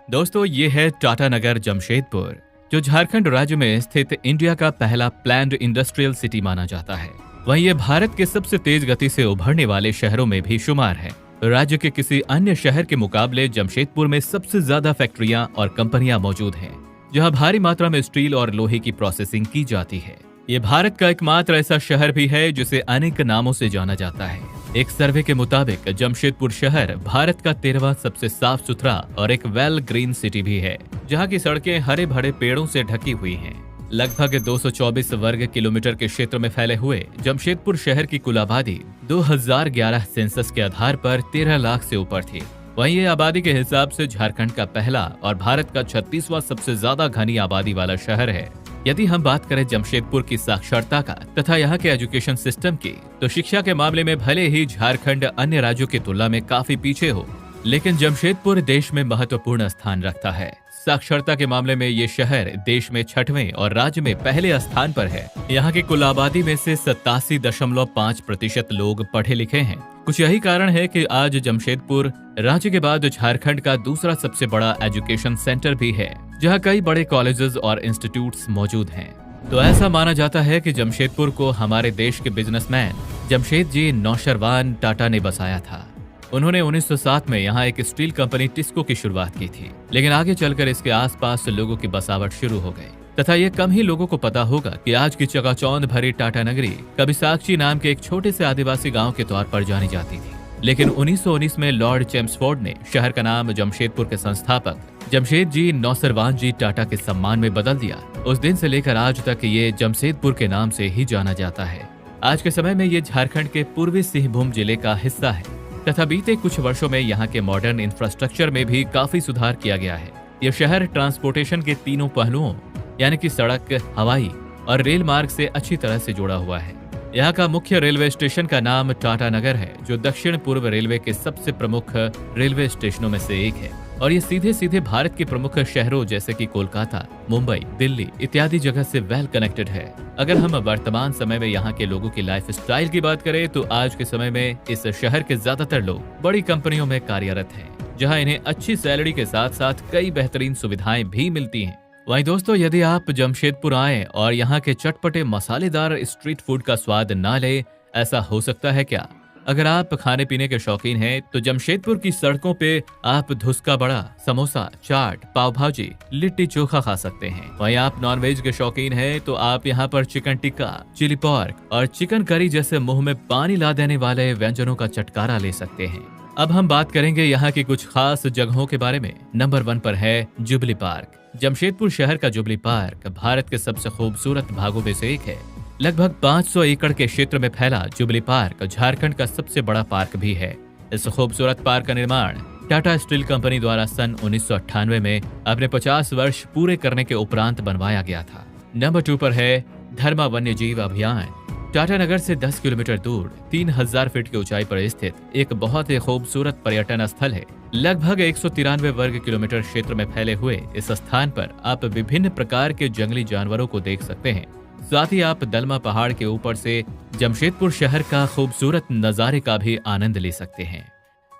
दोस्तों ये है टाटा नगर जमशेदपुर, जो झारखंड राज्य में स्थित इंडिया का पहला प्लान्ड इंडस्ट्रियल सिटी माना जाता है। वहीं ये भारत के सबसे तेज गति से उभरने वाले शहरों में भी शुमार है। राज्य के किसी अन्य शहर के मुकाबले जमशेदपुर में सबसे ज्यादा फैक्ट्रियां और कंपनियां मौजूद हैं, जहां भारी मात्रा में स्टील और लोहे की प्रोसेसिंग की जाती है। ये भारत का एकमात्र ऐसा शहर भी है जिसे अनेक नामों से जाना जाता है। एक सर्वे के मुताबिक जमशेदपुर शहर भारत का 13वां सबसे साफ सुथरा और एक वेल ग्रीन सिटी भी है, जहां की सड़कें हरे भरे पेड़ों से ढकी हुई हैं। लगभग 224 वर्ग किलोमीटर के क्षेत्र में फैले हुए जमशेदपुर शहर की कुल आबादी 2011 सेंसस के आधार पर 13 लाख से ऊपर थी। वहीं ये आबादी के हिसाब से झारखंड का पहला और भारत का 36वां सबसे ज्यादा घनी आबादी वाला शहर है। यदि हम बात करें जमशेदपुर की साक्षरता का तथा यहाँ के एजुकेशन सिस्टम की, तो शिक्षा के मामले में भले ही झारखंड अन्य राज्यों की तुलना में काफी पीछे हो, लेकिन जमशेदपुर देश में महत्वपूर्ण स्थान रखता है। साक्षरता के मामले में ये शहर देश में 6वें और राज्य में पहले स्थान पर है। यहाँ की कुल आबादी में से 87.5% लोग पढ़े लिखे हैं। कुछ यही कारण है कि आज जमशेदपुर राज्य के बाद झारखंड का दूसरा सबसे बड़ा एजुकेशन सेंटर भी है, जहाँ कई बड़े कॉलेजेस और इंस्टीट्यूट्स मौजूद हैं। तो ऐसा माना जाता है कि जमशेदपुर को हमारे देश के बिजनेसमैन जमशेदजी नौशरवान टाटा ने बसाया था। उन्होंने 1907 में यहाँ एक स्टील कंपनी टिस्को की शुरुआत की थी, लेकिन आगे चलकर इसके आसपास लोगों की बसावट शुरू हो गई तथा ये कम ही लोगों को पता होगा कि आज की चकाचौंध भरी टाटा नगरी कभी साक्षी नाम के एक छोटे से आदिवासी गांव के तौर पर जानी जाती थी। लेकिन 1919 में लॉर्ड चेम्सफोर्ड ने शहर का नाम जमशेदपुर के संस्थापक जमशेदजी नौशरवान जी टाटा के सम्मान में बदल दिया। उस दिन से लेकर आज तक ये जमशेदपुर के नाम से ही जाना जाता है। आज के समय में ये झारखंड के पूर्वी सिंहभूम जिले का हिस्सा है तथा बीते कुछ वर्षों में यहाँ के मॉडर्न इंफ्रास्ट्रक्चर में भी काफी सुधार किया गया है। यह शहर ट्रांसपोर्टेशन के तीनों पहलुओं यानी कि सड़क, हवाई और रेल मार्ग से अच्छी तरह से जुड़ा हुआ है। यहाँ का मुख्य रेलवे स्टेशन का नाम टाटा नगर है, जो दक्षिण पूर्व रेलवे के सबसे प्रमुख रेलवे स्टेशनों में से एक है और ये सीधे सीधे भारत के प्रमुख शहरों जैसे कि कोलकाता, मुंबई, दिल्ली इत्यादि जगह से वेल कनेक्टेड है। अगर हम वर्तमान समय में यहाँ के लोगों की लाइफ स्टाइल की बात करें, तो आज के समय में इस शहर के ज्यादातर लोग बड़ी कंपनियों में कार्यरत हैं, जहाँ इन्हें अच्छी सैलरी के साथ साथ कई बेहतरीन सुविधाएं भी मिलती हैं। वहीं दोस्तों, यदि आप जमशेदपुर आएं और यहाँ के चटपटे मसालेदार स्ट्रीट फूड का स्वाद ना ले, ऐसा हो सकता है क्या? अगर आप खाने पीने के शौकीन हैं, तो जमशेदपुर की सड़कों पे आप धुसका बड़ा, समोसा, चाट, पाव भाजी, लिट्टी चोखा खा सकते हैं। वहीं आप नॉनवेज के शौकीन हैं, तो आप यहाँ पर चिकन टिक्का, चिली पॉर्क और चिकन करी जैसे मुंह में पानी ला देने वाले व्यंजनों का चटकारा ले सकते हैं। अब हम बात करेंगे यहाँ की कुछ खास जगहों के बारे में। नंबर 1 पर है जुबली पार्क। जमशेदपुर शहर का जुबली पार्क भारत के सबसे खूबसूरत भागों में से एक है। लगभग 500 एकड़ के क्षेत्र में फैला जुबली पार्क झारखंड का सबसे बड़ा पार्क भी है। इस खूबसूरत पार्क का निर्माण टाटा स्टील कंपनी द्वारा सन 1998 में अपने 50 वर्ष पूरे करने के उपरांत बनवाया गया था। नंबर 2 पर है धर्मा वन्य जीव अभियान। टाटा नगर से 10 किलोमीटर दूर 3000 फीट की ऊंचाई पर स्थित एक बहुत ही खूबसूरत पर्यटन स्थल है। लगभग 193 वर्ग किलोमीटर क्षेत्र में फैले हुए इस स्थान पर आप विभिन्न प्रकार के जंगली जानवरों को देख सकते हैं। साथ ही आप दलमा पहाड़ के ऊपर से जमशेदपुर शहर का खूबसूरत नजारे का भी आनंद ले सकते हैं।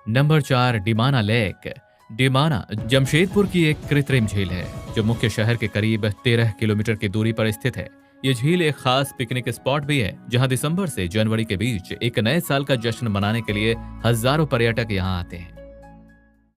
Number 4 Dimna lake. डिमाना जमशेदपुर की एक कृत्रिम झील है, जो मुख्य शहर के करीब 13 किलोमीटर की दूरी पर स्थित है। ये झील एक खास पिकनिक स्पॉट भी है, जहां दिसंबर से जनवरी के बीच एक नए साल का जश्न मनाने के लिए हजारों पर्यटक यहाँ आते हैं।